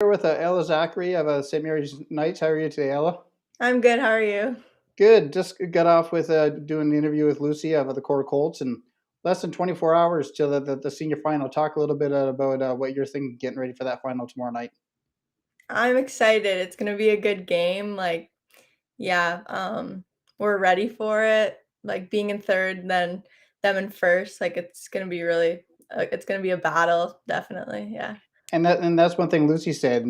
Here with Ella Zachary of St. Mary's Knights. How are you today, Ella? I'm good. How are you? Good. Just got off with doing the interview with Lucy of the Korah Colts, and less than 24 hours till the senior final. Talk a little bit about what you're thinking, getting ready for that final tomorrow night. I'm excited. It's gonna be a good game. Yeah, we're ready for it. Like being in third, then them in first. It's gonna be really, it's gonna be a battle. Definitely. Yeah. And that's one thing Lucy said,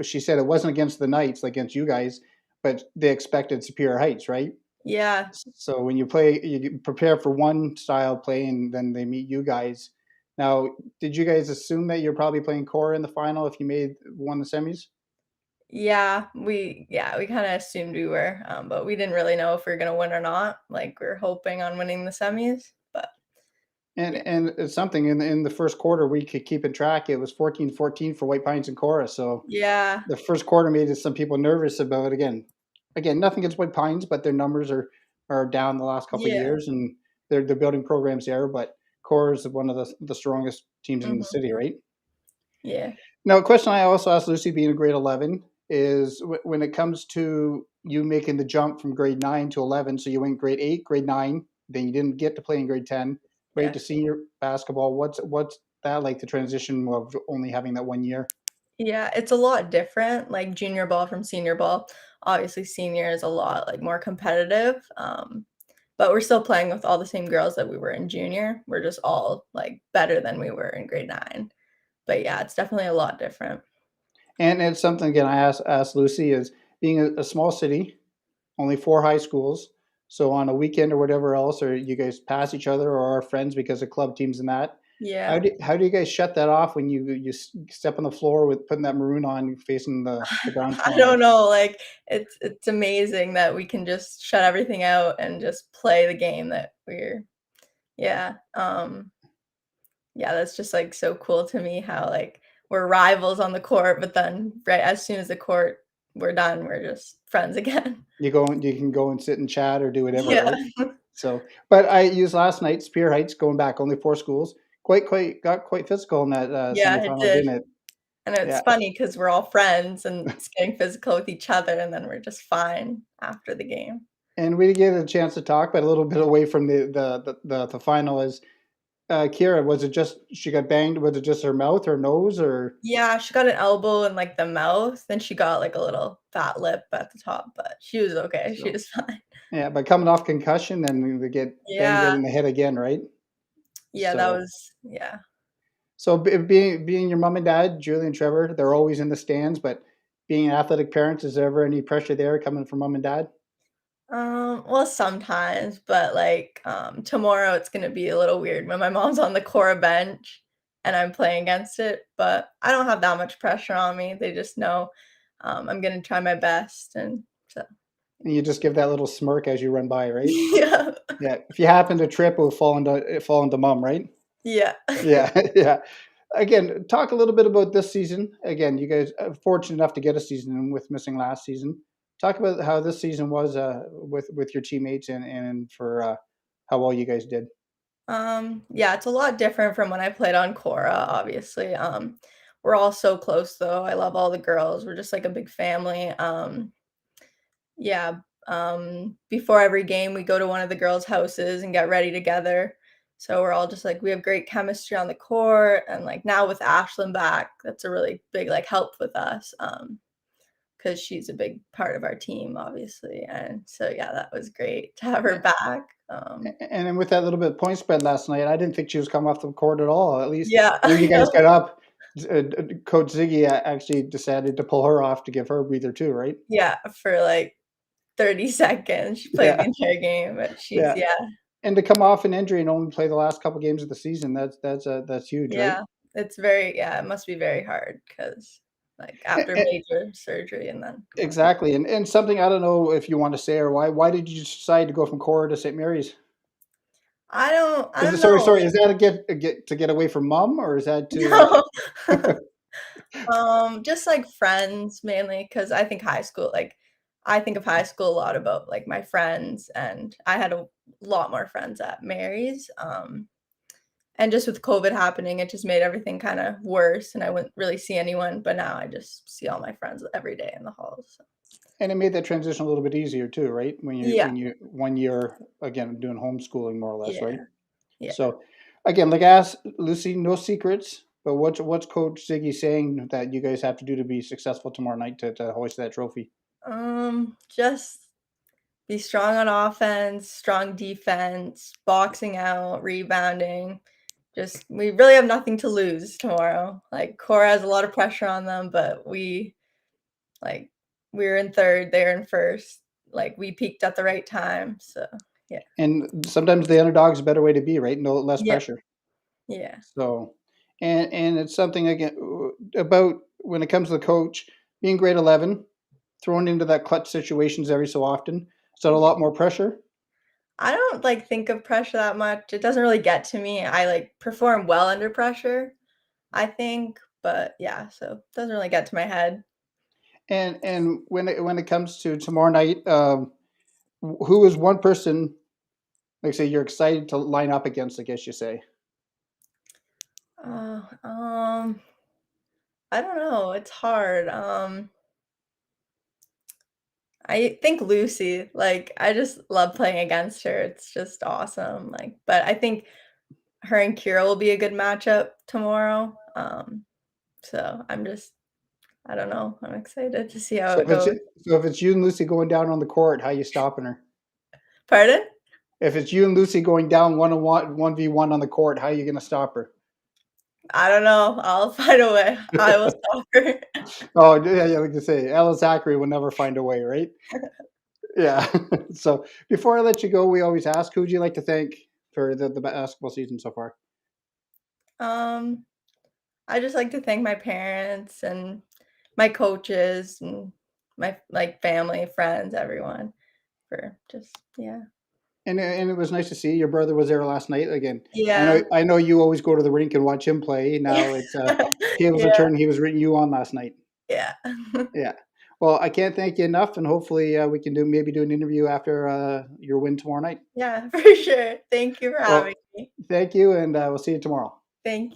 she said it wasn't against the Knights, like against you guys, but they expected Superior Heights, right? Yeah. So when you play, you prepare for one style play, and then they meet you guys. Now, did you guys assume that you're probably playing Core in the final if you made won the semis? We kind of assumed we were, but we didn't really know if we were gonna win or not. Like we're hoping on winning the semis, but yeah. And it's something in the first quarter we could keep in track. It was 14-14 for White Pines and Cora. So Yeah. the first quarter made some people nervous about it again. Again, nothing against White Pines, but their numbers are down the last couple of Yeah. years, and they're building programs there. But Cora is one of the strongest teams in the Hmm. city, right? Yeah. Now, a question I also asked Lucy, being a grade 11, is when it comes to you making the jump from grade 9 to 11, so you went grade 8, grade 9, then you didn't get to play in grade 10, grade Yeah. to senior basketball. What's that like, the transition of only having that 1 year? Yeah, it's a lot different, like junior ball from senior ball. Obviously, senior is a lot like more competitive, but we're still playing with all the same girls that we were in junior. We're just all like better than we were in grade 9. But yeah, it's definitely a lot different. And it's something, again, I asked Lucy, is being a small city, only four high schools. So on a weekend or whatever else, or you guys pass each other or are friends because of club teams and that. How Yeah. do how do you guys shut that off when you step on the floor with putting that maroon on, facing the ground I tomorrow night? don't know, like it's amazing that we can just shut everything out and just play the game that we're yeah. Yeah, that's just, like, so cool to me how, like, we're rivals on the court, but then right as soon as the court we're done, we're just friends again. You can go and sit and chat or do whatever, Yeah. right? So, but I used last night Spear Heights going back only four schools. Quite got quite physical in that Yeah, it semifinal, did. didn't it? And it's Yeah. funny because 'cause we're all friends and it's getting physical with each other, and then we're just fine after the game. And we didn't get a chance to talk, but a little bit away from the final is Kira. Was it just she got banged? Was it just her mouth or nose or? Yeah, she got an elbow in, like, the mouth, then she got, like, a little fat lip at the top, but she was okay, she So was fine. yeah, but coming off concussion, then they get banged right Yeah, in the head again, right? yeah, that So was yeah. so being your mom and dad, Julie and Trevor, they're always in the stands, but being athletic parents, is there ever any pressure there coming from mom and dad? Well, sometimes, but tomorrow it's gonna be a little weird when my mom's on the Cora bench and I'm playing against it, but I don't have that much pressure on me. They just know I'm gonna try my best, and so And you just give that little smirk as you run by, right? yeah, Yeah. If you happen to trip, it fall into mom, right? yeah. Yeah, yeah. Again, talk a little bit about this season. Again, you guys are fortunate enough to get a season with missing last season. Talk about how this season was with your teammates and for how well you guys did. Yeah, it's a lot different from when I played on Cora, obviously. We're all so close though. I love all the girls. We're just like a big family. Yeah, before every game, we go to one of the girls' houses and get ready together. So we're all just like we have great chemistry on the court, and like now with Ashlyn back, that's a really big like help with us, because she's a big part of our team, obviously. And so yeah, that was great to have her back. And then with that little bit of point spread last night, I didn't think she was coming off the court at all. At least Yeah, when I you guys know. got up, Coach Ziggy actually decided to pull her off to give her a breather too, right? Yeah, for like 30 seconds. She played the Yeah, entire game, but she's yeah. yeah, And to come off an injury and only play the last couple games of the season, that's huge, right? yeah. It's very yeah, it must be very hard because like after major surgery and then going back. Exactly, and something I don't know if you want to say or why did you decide to go from Cora to St. Mary's? I Is don't it know, sorry, like is that to get away from mom, or is that to no. Just like friends mainly because I think of high school a lot about like my friends, and I had a lot more friends at Mary's. And just with COVID happening, it just made everything kind of worse, and I wouldn't really see anyone. But now I just see all my friends every day in the halls. So. And it made that transition a little bit easier too, right? Yeah, When you 1 year again doing homeschooling more or less, right? yeah, yeah. So again, like I asked Lucy, no secrets. But what's Coach Ziggy saying that you guys have to do to be successful tomorrow night to hoist that trophy? Just be strong on offense, strong defense, boxing out, rebounding. Just we really have nothing to lose tomorrow. Like Korah has a lot of pressure on them, but like we're in third, they're in first. Like we peaked at the right time. So yeah. And sometimes the underdog's a better way to be, right? No less Yep. pressure. Yeah. So, and it's something again about when it comes to the coach being grade 11, thrown into that clutch situations every so often. So a Yeah. lot more pressure. I don't like think of pressure that much. It doesn't really get to me. I like perform well under pressure, I think. But yeah, so it doesn't really get to my head. And when it comes to tomorrow night, who is one person like say you're excited to line up against? I guess you say. Uh, I don't know. It's hard. I think Lucy, like, I just love playing against her. It's just awesome. Like, but I think her and Kira will be a good matchup tomorrow. So I don't know. I'm excited to see how So it goes. if it's you and Lucy going down on the court, how you stopping her? Pardon? If it's you and Lucy going down 1v1 on the court, how are you going to stop her? I don't know. I'll find a way. I will stop her. Oh, yeah, like you say, Ella Zachary will never find a way, right? Yeah. So before I let you go, we always ask, who would you like to thank for the basketball season so far? Um, I just like to thank my parents and my coaches and my like family, friends, everyone for just yeah. And it was nice to see your brother was there last night again. Yeah. I know you always go to the rink and watch him play. Now it's tables a Yeah, turn. He was rooting you on last night. yeah. Yeah. Well, I can't thank you enough, and hopefully we can do an interview after your win tomorrow night. Yeah, for sure. Thank you for having Well, me. thank you, and we'll see you tomorrow. Thank you.